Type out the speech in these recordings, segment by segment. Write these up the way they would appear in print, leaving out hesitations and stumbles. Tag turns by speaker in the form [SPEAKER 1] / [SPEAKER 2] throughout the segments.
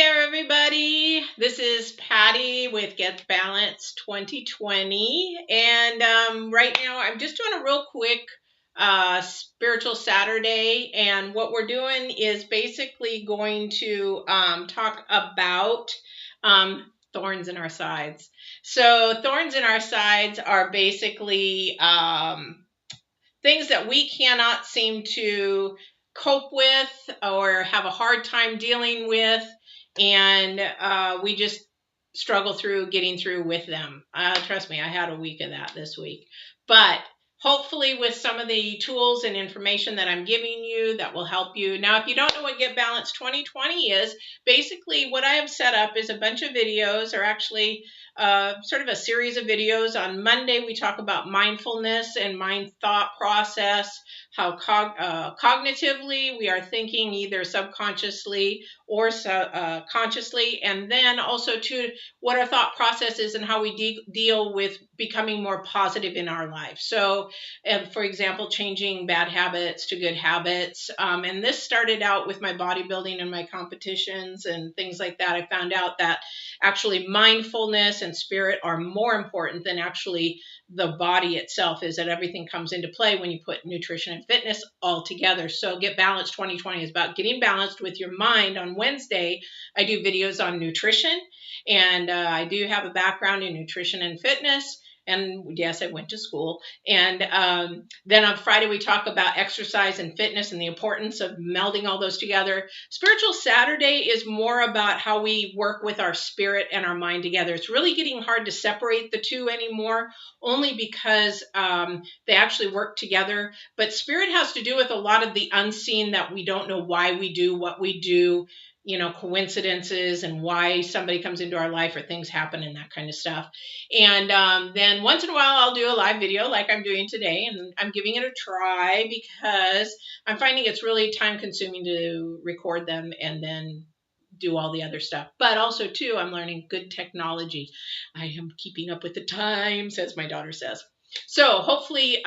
[SPEAKER 1] there, everybody. This is Patty with Get Balance 2020. And right now, I'm just doing a real quick Spiritual Saturday. And what we're doing is basically going to talk about thorns in our sides. So, thorns in our sides are basically things that we cannot seem to cope with or have a hard time dealing with, and we just struggle through getting through with them. Trust me, I had a week of that this week. But hopefully with some of the tools and information that I'm giving you, that will help you. Now, if you don't know what Get Balanced 2020 is, basically what I have set up is a bunch of videos, or actually sort of a series of videos. On Monday, we talk about mindfulness and mind thought process, how cognitively we are thinking either subconsciously or consciously, and then also to what our thought process is and how we deal with becoming more positive in our life. So, for example, changing bad habits to good habits. And this started out with my bodybuilding and my competitions and things like that. I found out that actually mindfulness and spirit are more important than actually the body itself, is that everything comes into play when you put nutrition and fitness all together. So Get Balanced 2020 is about getting balanced with your mind. On Wednesday, I do videos on nutrition, and I do have a background in nutrition and fitness. And yes, I went to school. And then on Friday, we talk about exercise and fitness and the importance of melding all those together. Spiritual Saturday is more about how we work with our spirit and our mind together. It's really getting hard to separate the two anymore, only because they actually work together. But spirit has to do with a lot of the unseen, that we don't know why we do what we do, coincidences, and why somebody comes into our life or things happen and that kind of stuff. And then once in a while, I'll do a live video like I'm doing today, and I'm giving it a try because I'm finding it's really time consuming to record them and then do all the other stuff. But also, too, I'm learning good technology. I am keeping up with the times, as my daughter says. So hopefully,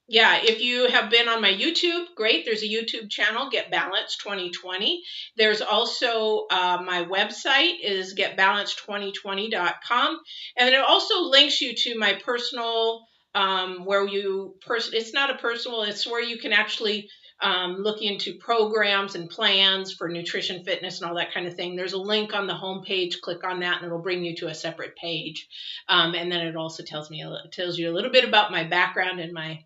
[SPEAKER 1] if you have been on my YouTube, great. There's a YouTube channel, Get Balanced 2020. There's also my website is getbalanced2020.com. And it also links you to my personal, it's not a personal, it's where you can actually look into programs and plans for nutrition, fitness, and all that kind of thing. There's a link on the homepage. Click on that, and it'll bring you to a separate page. And then it also tells you a little bit about my background and my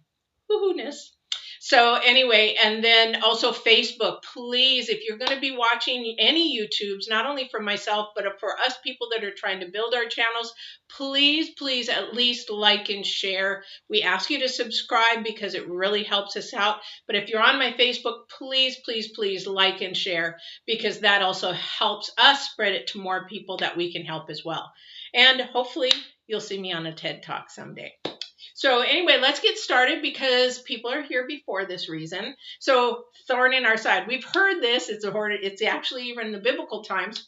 [SPEAKER 1] woohoo-ness. So anyway, and then also Facebook, please, if you're going to be watching any YouTubes, not only for myself, but for us people that are trying to build our channels, please at least like and share. We ask you to subscribe because it really helps us out. But if you're on my Facebook, please like and share, because that also helps us spread it to more people that we can help as well. And hopefully you'll see me on a TED Talk someday. So anyway, let's get started, because people are here before this reason. So thorn in our side. We've heard this. It's actually even in the biblical times,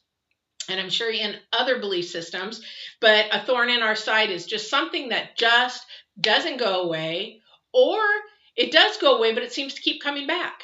[SPEAKER 1] and I'm sure in other belief systems. But a thorn in our side is just something that just doesn't go away, or it does go away, but it seems to keep coming back.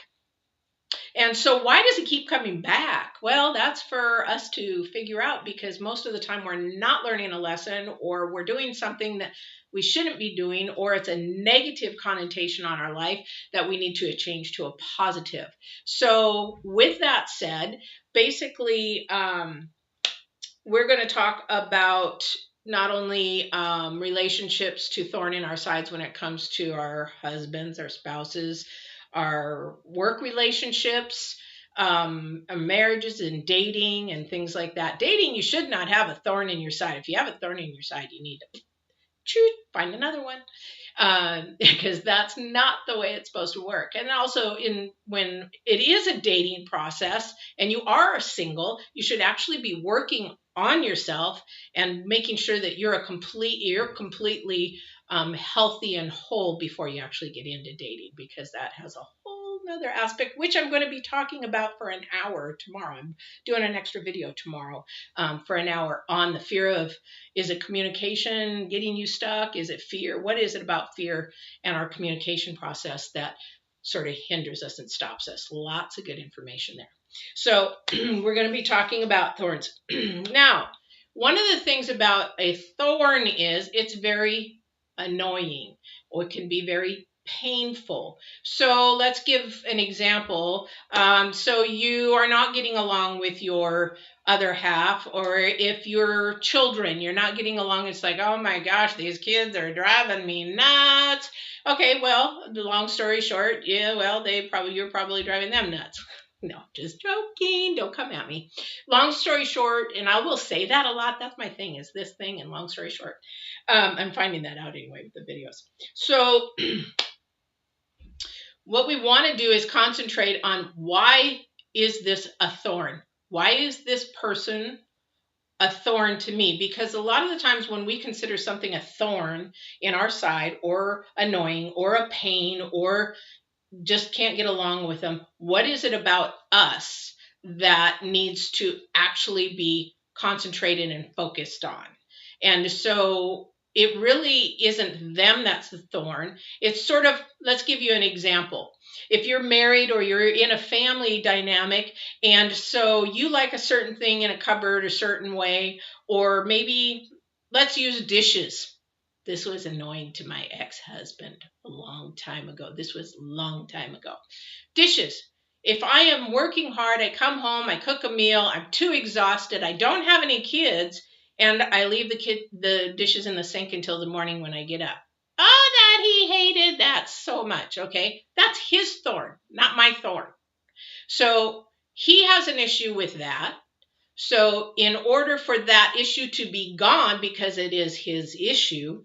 [SPEAKER 1] And so why does it keep coming back? Well, that's for us to figure out, because most of the time we're not learning a lesson, or we're doing something that we shouldn't be doing, or it's a negative connotation on our life that we need to change to a positive. So with that said, basically, we're going to talk about not only relationships to thorn in our sides when it comes to our husbands, our spouses, our work relationships, marriages and dating and things like that. Dating, you should not have a thorn in your side. If you have a thorn in your side, you need to find another one, because that's not the way it's supposed to work. And also, when it is a dating process and you are single, you should actually be working on yourself and making sure that you're completely healthy and whole before you actually get into dating, because that has a whole nother aspect, which I'm going to be talking about for an hour tomorrow. I'm doing an extra video tomorrow for an hour on the fear of, is it communication getting you stuck? Is it fear? What is it about fear and our communication process that sort of hinders us and stops us? Lots of good information there. So we're going to be talking about thorns. Now, one of the things about a thorn is it's very annoying, or it can be very painful. So let's give an example. So you are not getting along with your other half, or if your children, you're not getting along, it's like, oh my gosh, these kids are driving me nuts. Okay, well, the long story short, yeah, well, you're probably driving them nuts. No, just joking. Don't come at me. Long story short, and I will say that a lot. That's my thing, is this thing and long story short. I'm finding that out anyway with the videos. So what we want to do is concentrate on, why is this a thorn? Why is this person a thorn to me? Because a lot of the times when we consider something a thorn in our side, or annoying, or a pain, or just can't get along with them, what is it about us that needs to actually be concentrated and focused on? And so it really isn't them that's the thorn. It's sort of, let's give you an example. If you're married or you're in a family dynamic, and so you like a certain thing in a cupboard a certain way, or maybe let's use dishes. This was annoying to my ex-husband a long time ago. This was a long time ago. Dishes. If I am working hard, I come home, I cook a meal, I'm too exhausted, I don't have any kids, and I leave the dishes in the sink until the morning when I get up. Oh, that he hated that so much. Okay, that's his thorn, not my thorn. So he has an issue with that. So in order for that issue to be gone, because it is his issue,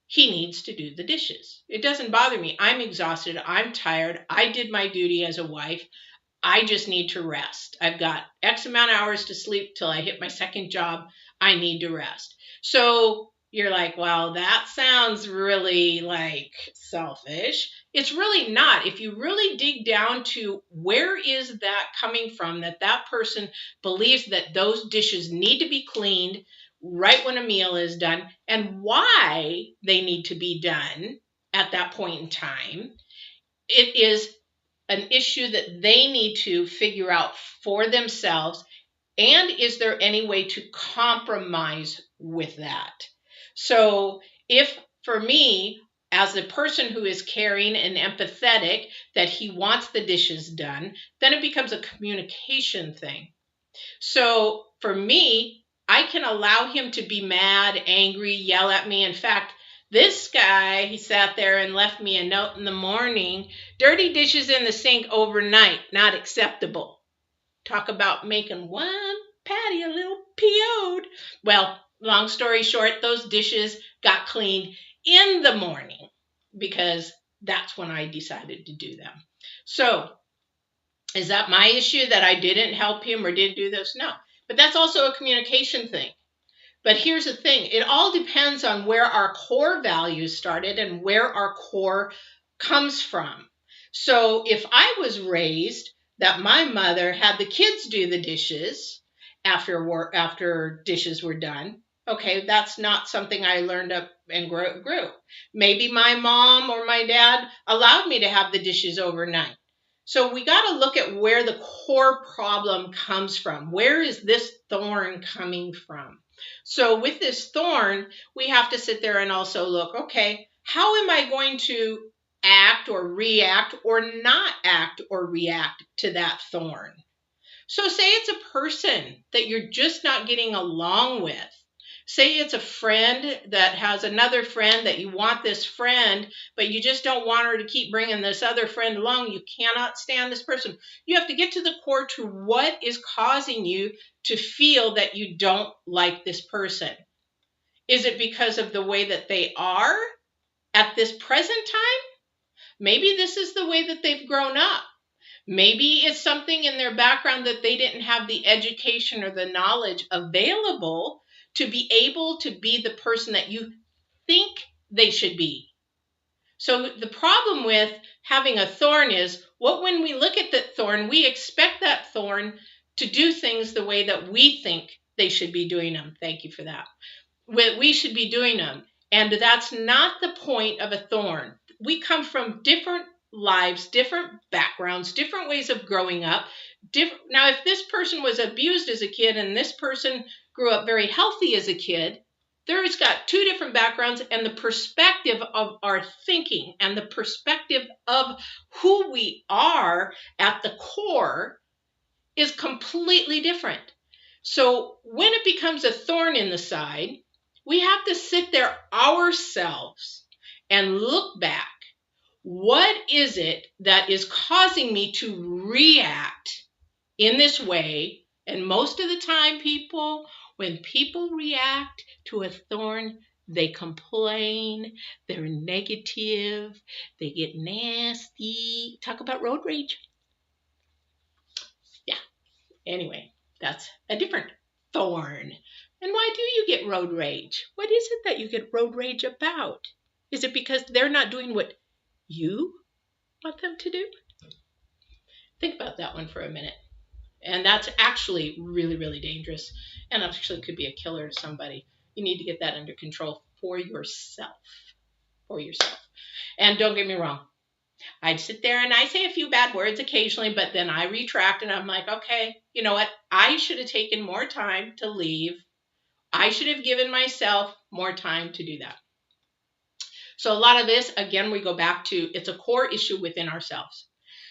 [SPEAKER 1] he needs to do the dishes. It doesn't bother me. I'm exhausted. I'm tired. I did my duty as a wife. I just need to rest. I've got X amount of hours to sleep till I hit my second job. I need to rest. So you're like, well, that sounds really like selfish. It's really not. If you really dig down to, where is that coming from, that that person believes that those dishes need to be cleaned right when a meal is done, and why they need to be done at that point in time, it is an issue that they need to figure out for themselves. And is there any way to compromise with that? So if, for me, as a person who is caring and empathetic, that he wants the dishes done, then it becomes a communication thing. So for me, I can allow him to be mad, angry, yell at me. In fact, this guy, he sat there and left me a note in the morning: dirty dishes in the sink overnight, not acceptable. Talk about making one Patty a little PO'd. Well, long story short, those dishes got cleaned in the morning, because that's when I decided to do them. So is that my issue that I didn't help him or didn't do this? No. But that's also a communication thing. But here's the thing. It all depends on where our core values started and where our core comes from. So if I was raised that my mother had the kids do the dishes after work, after dishes were done, okay, that's not something I learned up and grew. Maybe my mom or my dad allowed me to have the dishes overnight. So we got to look at where the core problem comes from. Where is this thorn coming from? So with this thorn, we have to sit there and also look, okay, how am I going to act or react, or not act or react to that thorn? So say it's a person that you're just not getting along with. Say it's a friend that has another friend that you want this friend, but you just don't want her to keep bringing this other friend along. You cannot stand this person. You have to get to the core to what is causing you to feel that you don't like this person. Is it because of the way that they are at this present time? Maybe this is the way that they've grown up. Maybe it's something in their background that they didn't have the education or the knowledge available to be able to be the person that you think they should be. So the problem with having a thorn is, when we look at that thorn, we expect that thorn to do things the way that we think they should be doing them. Thank you for that. We should be doing them. And that's not the point of a thorn. We come from different lives, different backgrounds, different ways of growing up. Now, if this person was abused as a kid and this person grew up very healthy as a kid, there's got two different backgrounds, and the perspective of our thinking and the perspective of who we are at the core is completely different. So when it becomes a thorn in the side, we have to sit there ourselves and look back. What is it that is causing me to react in this way? And most of the time, when people react to a thorn, they complain, they're negative, they get nasty. Talk about road rage. Yeah. Anyway, that's a different thorn. And why do you get road rage? What is it that you get road rage about? Is it because they're not doing what you want them to do? Think about that one for a minute. And that's actually really, really dangerous, and actually could be a killer to somebody. You need to get that under control for yourself. For yourself. And don't get me wrong. I'd sit there and I say a few bad words occasionally, but then I retract and I'm like, okay, you know what? I should have taken more time to leave. I should have given myself more time to do that. So a lot of this, again, we go back to, it's a core issue within ourselves.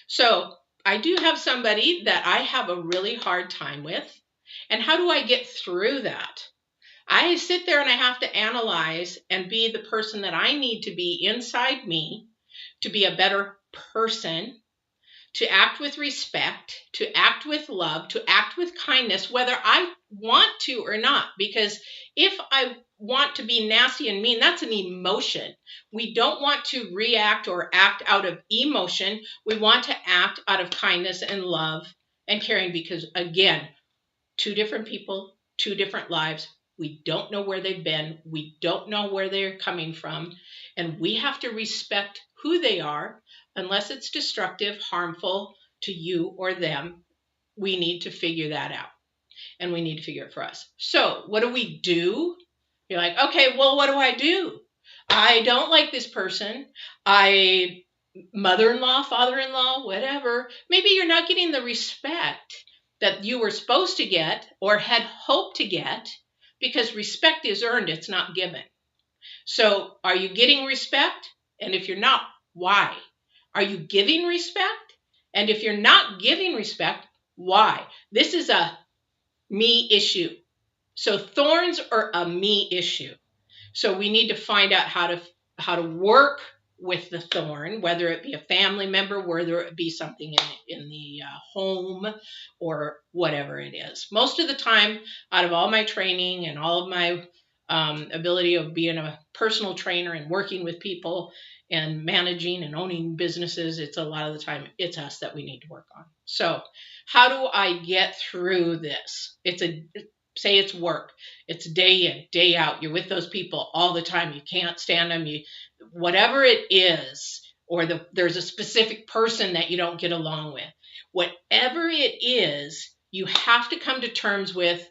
[SPEAKER 1] So I do have somebody that I have a really hard time with. And how do I get through that? I sit there and I have to analyze and be the person that I need to be inside me to be a better person, to act with respect, to act with love, to act with kindness, whether I want to or not. Because if I want to be nasty and mean, that's an emotion. We don't want to react or act out of emotion. We want to act out of kindness and love and caring, because again, two different people, two different lives. We don't know where they've been. We don't know where they're coming from. And we have to respect who they are, unless it's destructive, harmful to you or them. We need to figure that out. And we need to figure it for us. So what do? You're like, okay, well, what do? I don't like this person. Mother-in-law, father-in-law, whatever. Maybe you're not getting the respect that you were supposed to get or had hoped to get, because respect is earned, it's not given. So are you getting respect? And if you're not, why? Are you giving respect? And if you're not giving respect, why? This is a me issue. So thorns are a me issue. So we need to find out how to work with the thorn, whether it be a family member, whether it be something in the home, or whatever it is. Most of the time, out of all my training and all of my ability of being a personal trainer and working with people and managing and owning businesses, it's a lot of the time it's us that we need to work on. So how do I get through this? Say it's work. It's day in, day out. You're with those people all the time. You can't stand them. Whatever it is, or there's a specific person that you don't get along with. Whatever it is, you have to come to terms with,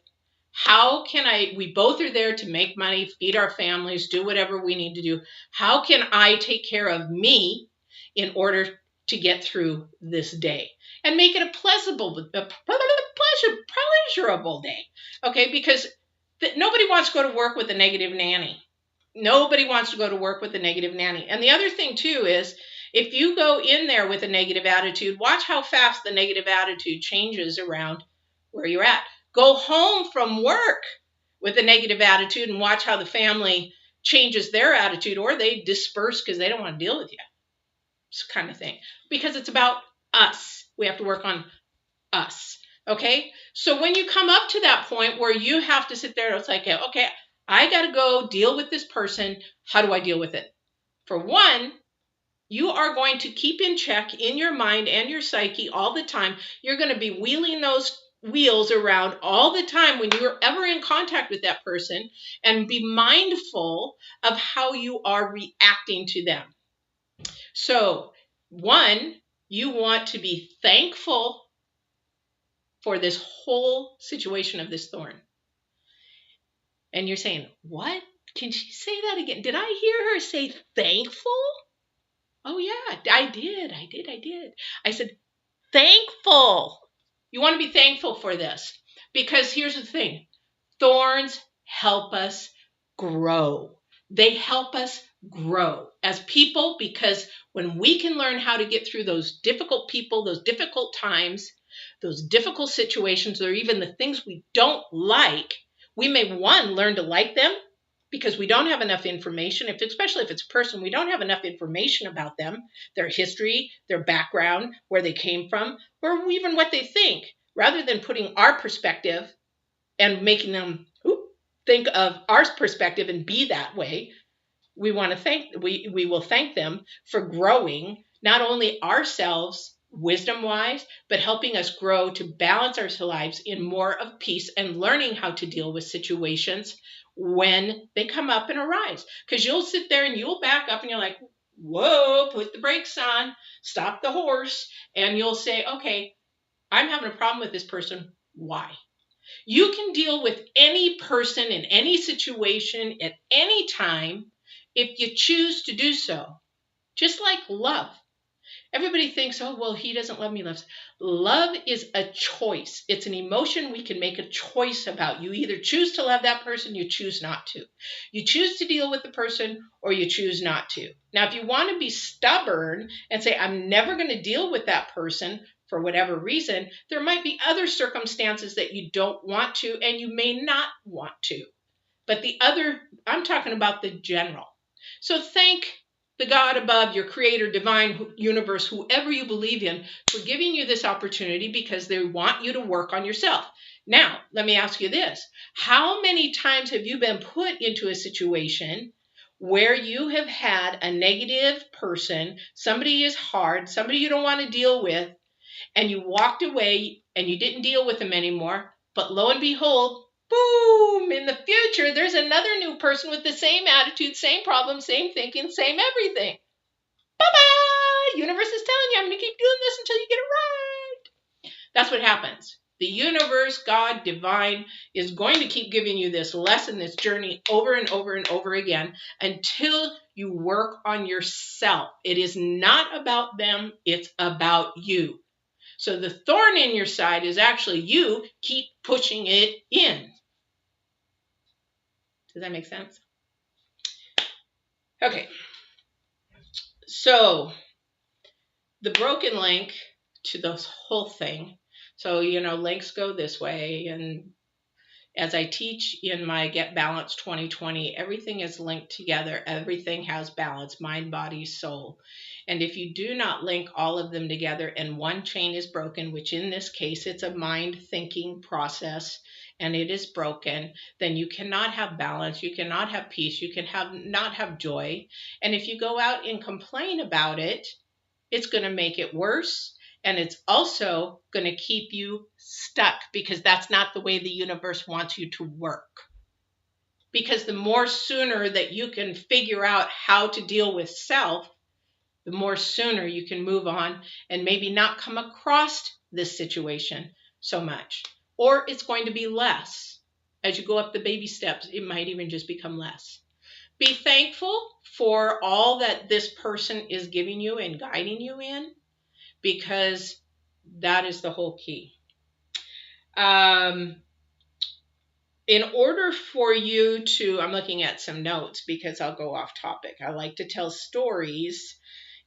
[SPEAKER 1] we both are there to make money, feed our families, do whatever we need to do. How can I take care of me in order to get through this day and make it a pleasurable day? Okay, because nobody wants to go to work with a negative nanny. Nobody wants to go to work with a negative nanny. And the other thing too is, if you go in there with a negative attitude, watch how fast the negative attitude changes around where you're at. Go home from work with a negative attitude and watch how the family changes their attitude, or they disperse because they don't want to deal with you. It's kind of thing. Because it's about us. We have to work on us. Okay? So when you come up to that point where you have to sit there, it's like, okay, I got to go deal with this person. How do I deal with it? For one, you are going to keep in check in your mind and your psyche all the time. You're going to be wheeling those wheels around all the time when you're ever in contact with that person, and be mindful of how you are reacting to them. So, one, you want to be thankful for this whole situation of this thorn. And you're saying, what? Can she say that again? Did I hear her say thankful? Oh, yeah, I did. I said, thankful. You want to be thankful for this because here's the thing. Thorns help us grow. They help us grow as people because when we can learn how to get through those difficult people, those difficult times, those difficult situations, or even the things we don't like, we may one learn to like them because we don't have enough information, especially if it's a person, we don't have enough information about them, their history, their background, where they came from, or even what they think, rather than putting our perspective and making them think of our perspective and be that way. We will thank them for growing not only ourselves wisdom wise, but helping us grow to balance our lives in more of peace and learning how to deal with situations when they come up and arise. Because you'll sit there and you'll back up and you're like, whoa, put the brakes on, stop the horse, and you'll say, okay, I'm having a problem with this person. Why? You can deal with any person in any situation at any time if you choose to do so. Just like love. Everybody thinks, oh, well, he doesn't love me. Love is a choice. It's an emotion we can make a choice about. You either choose to love that person, you choose not to. You choose to deal with the person or you choose not to. Now, if you want to be stubborn and say, I'm never going to deal with that person for whatever reason, there might be other circumstances that you don't want to and you may not want to. But I'm talking about the general. So thank the God above, your creator, divine universe, whoever you believe in, for giving you this opportunity because they want you to work on yourself. Now, let me ask you this. How many times have you been put into a situation where you have had a negative person, somebody is hard, somebody you don't want to deal with, and you walked away and you didn't deal with them anymore, but lo and behold, boom, in the future, there's another new person with the same attitude, same problem, same thinking, same everything. Bye-bye! Universe is telling you, I'm going to keep doing this until you get it right. That's what happens. The universe, God, divine, is going to keep giving you this lesson, this journey over and over and over again until you work on yourself. It is not about them, it's about you. So the thorn in your side is actually you keep pushing it in. Does that make sense? Okay. So the broken link to this whole thing. So, links go this way. And as I teach in my Get Balanced 2020, everything is linked together. Everything has balance, mind, body, soul. And if you do not link all of them together and one chain is broken, which in this case, it's a mind thinking process and it is broken, then you cannot have balance. You cannot have peace. You can not have joy. And if you go out and complain about it, it's going to make it worse. And it's also going to keep you stuck because that's not the way the universe wants you to work. Because the more sooner that you can figure out how to deal with self, the more sooner you can move on and maybe not come across this situation so much. Or it's going to be less. As you go up the baby steps, it might even just become less. Be thankful for all that this person is giving you and guiding you in, because that is the whole key. In order for you to, I'm looking at some notes because I'll go off topic. I like to tell stories,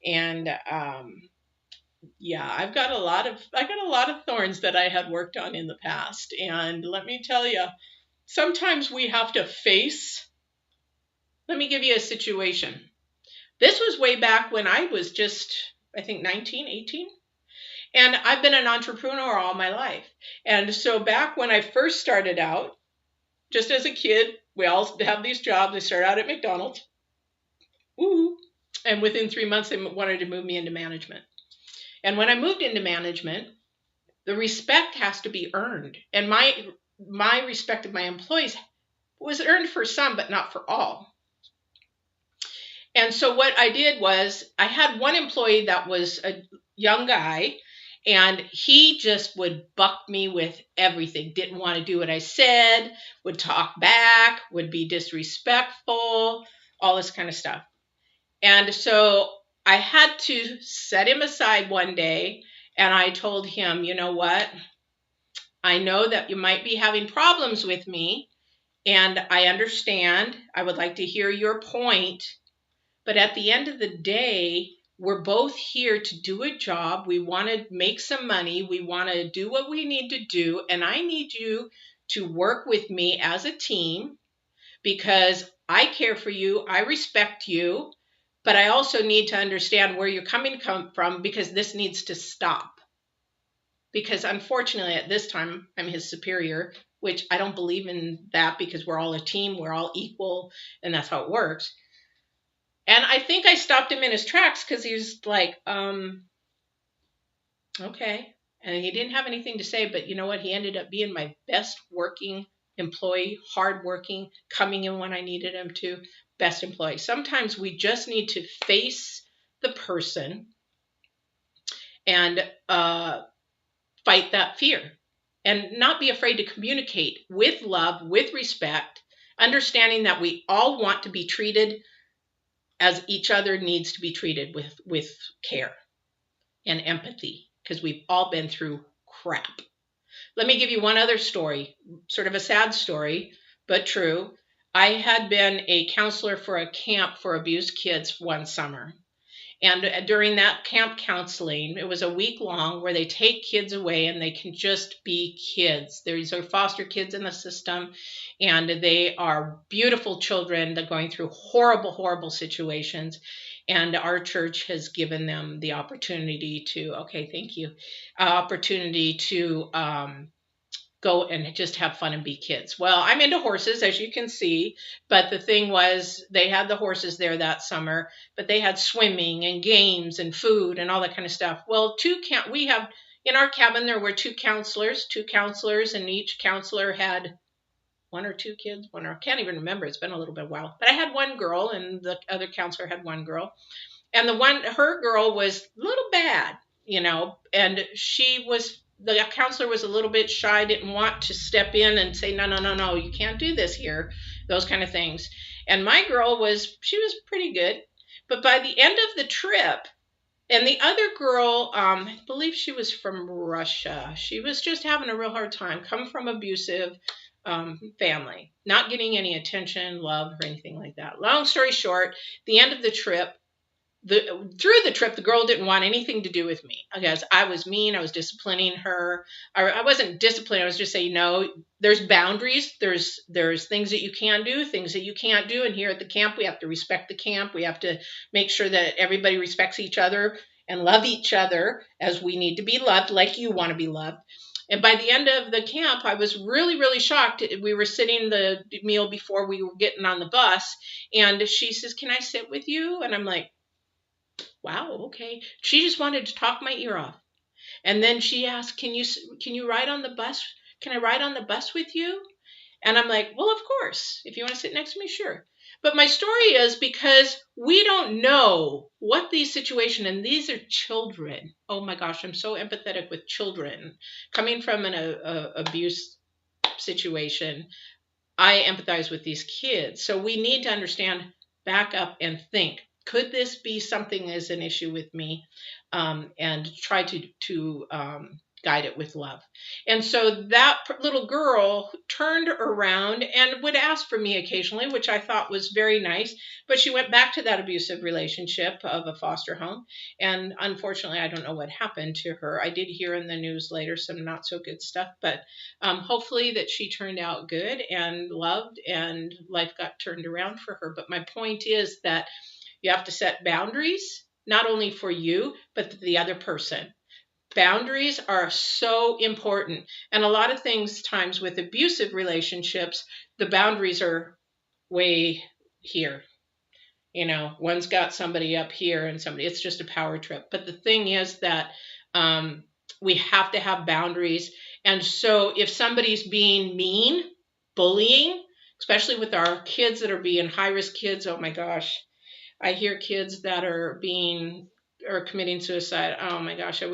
[SPEAKER 1] and I've got a lot of thorns that I had worked on in the past, and let me tell you, sometimes we have to face. Let me give you a situation. This was way back when I was just, I think, 19, 18. And I've been an entrepreneur all my life. And so back when I first started out, just as a kid, we all have these jobs. I started out at McDonald's. Woo! And within 3 months, they wanted to move me into management. And when I moved into management, the respect has to be earned. And my respect of my employees was earned for some, but not for all. And so what I did was I had one employee that was a young guy, and he just would buck me with everything. Didn't want to do what I said, would talk back, would be disrespectful, all this kind of stuff. And so I had to set him aside one day, and I told him, you know what? I know that you might be having problems with me, and I understand. I would like to hear your point. But at the end of the day, we're both here to do a job. We want to make some money. We want to do what we need to do. And I need you to work with me as a team because I care for you. I respect you. But I also need to understand where you're coming from because this needs to stop. Because unfortunately, at this time, I'm his superior, which I don't believe in that because we're all a team, we're all equal, and that's how it works. And I think I stopped him in his tracks because he was like, okay. And he didn't have anything to say, but you know what? He ended up being my best working employee, hardworking, coming in when I needed him to, best employee. Sometimes we just need to face the person and fight that fear and not be afraid to communicate with love, with respect, understanding that we all want to be treated as each other needs to be treated with care and empathy because we've all been through crap. Let me give you one other story, sort of a sad story, but true. I had been a counselor for a camp for abused kids one summer. And during that camp counseling, it was a week long where they take kids away and they can just be kids. These are foster kids in the system, and they are beautiful children that are going through horrible, horrible situations. And our church has given them the opportunity to, okay, thank you, opportunity to go and just have fun and be kids. Well, I'm into horses, as you can see, but the thing was they had the horses there that summer, but they had swimming and games and food and all that kind of stuff. Well, we have in our cabin there were two counselors, and each counselor had one or two kids, I can't even remember. It's been a little bit while, but I had one girl and the other counselor had one girl. And her girl was a little bad, and the counselor was a little bit shy, didn't want to step in and say, no, no, no, no, you can't do this here, those kind of things. And my girl she was pretty good. But by the end of the trip, and the other girl, I believe she was from Russia. She was just having a real hard time, come from abusive family, not getting any attention, love, or anything like that. Long story short, the end of the trip, through the trip, the girl didn't want anything to do with me because I was mean. I was disciplining her. I wasn't disciplining. I was just saying, there's boundaries. There's things that you can do, things that you can't do. And here at the camp, we have to respect the camp. We have to make sure that everybody respects each other and love each other as we need to be loved, like you want to be loved. And by the end of the camp, I was really, really shocked. We were sitting the meal before we were getting on the bus, and she says, "Can I sit with you?" And I'm like, wow, okay. She just wanted to talk my ear off. And then she asked, can you ride on the bus? Can I ride on the bus with you? And I'm like, well, of course. If you want to sit next to me, sure. But my story is because we don't know what these situations, and these are children. Oh my gosh, I'm so empathetic with children. Coming from an abuse situation, I empathize with these kids. So we need to understand, back up and think, could this be something as an issue with me? And try to guide it with love. And so that little girl turned around and would ask for me occasionally, which I thought was very nice. But she went back to that abusive relationship of a foster home. And unfortunately, I don't know what happened to her. I did hear in the news later some not so good stuff, but hopefully that she turned out good and loved and life got turned around for her. But my point is that you have to set boundaries, not only for you, but the other person. Boundaries are so important. And a lot of times with abusive relationships, the boundaries are way here. One's got somebody up here and it's just a power trip. But the thing is that we have to have boundaries. And so if somebody's being mean, bullying, especially with our kids that are being high-risk kids, oh my gosh, I hear kids that are committing suicide. Oh my gosh, I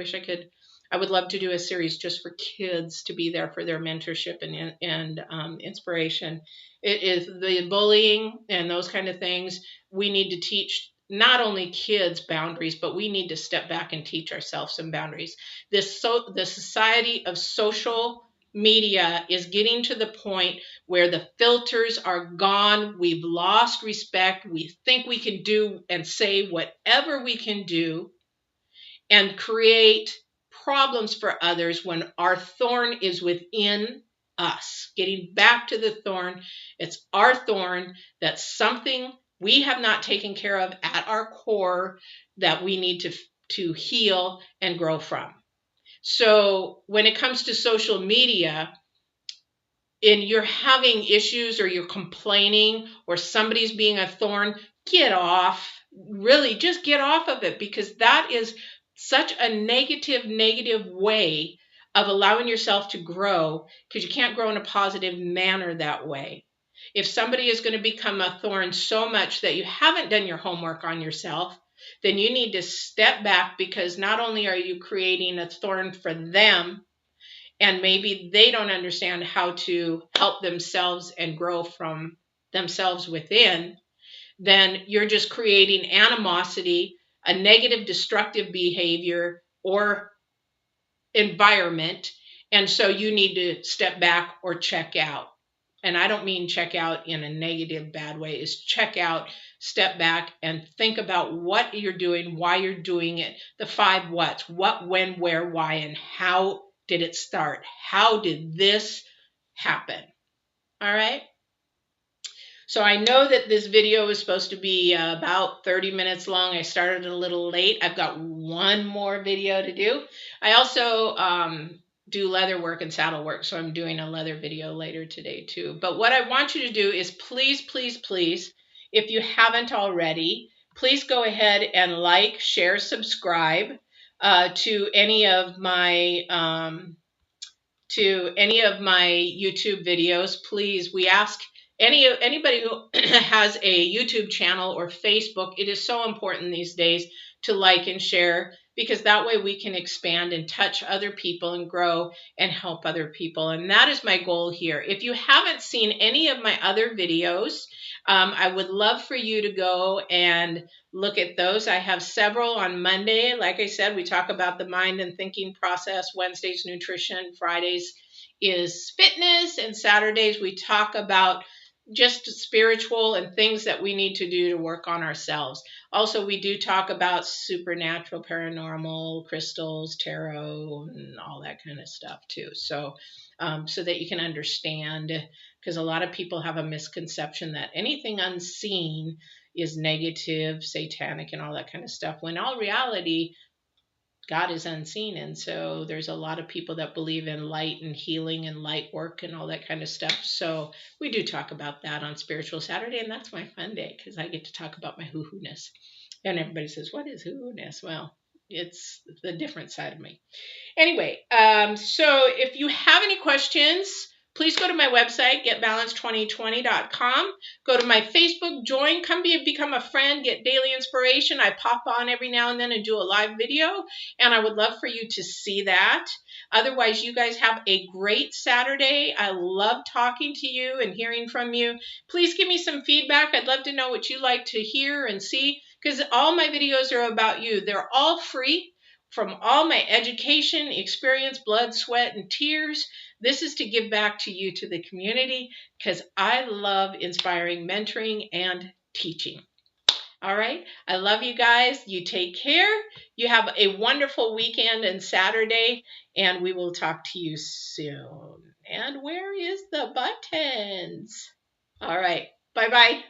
[SPEAKER 1] would love to do a series just for kids to be there for their mentorship and inspiration. It is the bullying and those kind of things. We need to teach not only kids boundaries, but we need to step back and teach ourselves some boundaries. The society of social media is getting to the point where the filters are gone. We've lost respect. We think we can do and say whatever we can do and create problems for others when our thorn is within us. Getting back to the thorn, it's our thorn. That's something we have not taken care of at our core that we need to heal and grow from. So when it comes to social media, and you're having issues or you're complaining or somebody's being a thorn, get off. Really, just get off of it, because that is such a negative way of allowing yourself to grow, because you can't grow in a positive manner that way. If somebody is going to become a thorn so much that you haven't done your homework on yourself, then you need to step back, because not only are you creating a thorn for them, and maybe they don't understand how to help themselves and grow from themselves within, then you're just creating animosity, a negative, destructive behavior or environment. And so you need to step back or check out. And I don't mean check out in a negative, bad way. Is check out, step back, and think about what you're doing, why you're doing it, the 5 whats: what, when, where, why, and how did it start? How did this happen? All right. So I know that this video is supposed to be about 30 minutes long. I started a little late. I've got one more video to do. I also do leather work and saddle work, so I'm doing a leather video later today too. But what I want you to do is please, if you haven't already, please go ahead and like, share, subscribe to any of my YouTube videos. Please, we ask anybody who has a YouTube channel or Facebook, it is so important these days to like and share, because that way we can expand and touch other people and grow and help other people. And that is my goal here. If you haven't seen any of my other videos, I would love for you to go and look at those. I have several on Monday. Like I said, we talk about the mind and thinking process. Wednesdays, nutrition. Fridays is fitness. And Saturdays, we talk about just spiritual and things that we need to do to work on ourselves. Also, we do talk about supernatural, paranormal, crystals, tarot, and all that kind of stuff too. So, so that you can understand, because a lot of people have a misconception that anything unseen is negative, satanic, and all that kind of stuff, when all reality, God is unseen. And so there's a lot of people that believe in light and healing and light work and all that kind of stuff. So we do talk about that on Spiritual Saturday, and that's my fun day, because I get to talk about my hoo-hoo-ness. And everybody says, what is hoo-hoo-ness? Well, it's the different side of me. Anyway, so if you have any questions, please go to my website, getbalance2020.com. Go to my Facebook, join, become a friend, get daily inspiration. I pop on every now and then and do a live video, and I would love for you to see that. Otherwise, you guys have a great Saturday. I love talking to you and hearing from you. Please give me some feedback. I'd love to know what you like to hear and see, because all my videos are about you. They're all free. From all my education, experience, blood, sweat, and tears, this is to give back to you, to the community, because I love inspiring, mentoring, and teaching. All right. I love you guys. You take care. You have a wonderful weekend and Saturday, and we will talk to you soon. And where is the buttons? All right. Bye-bye.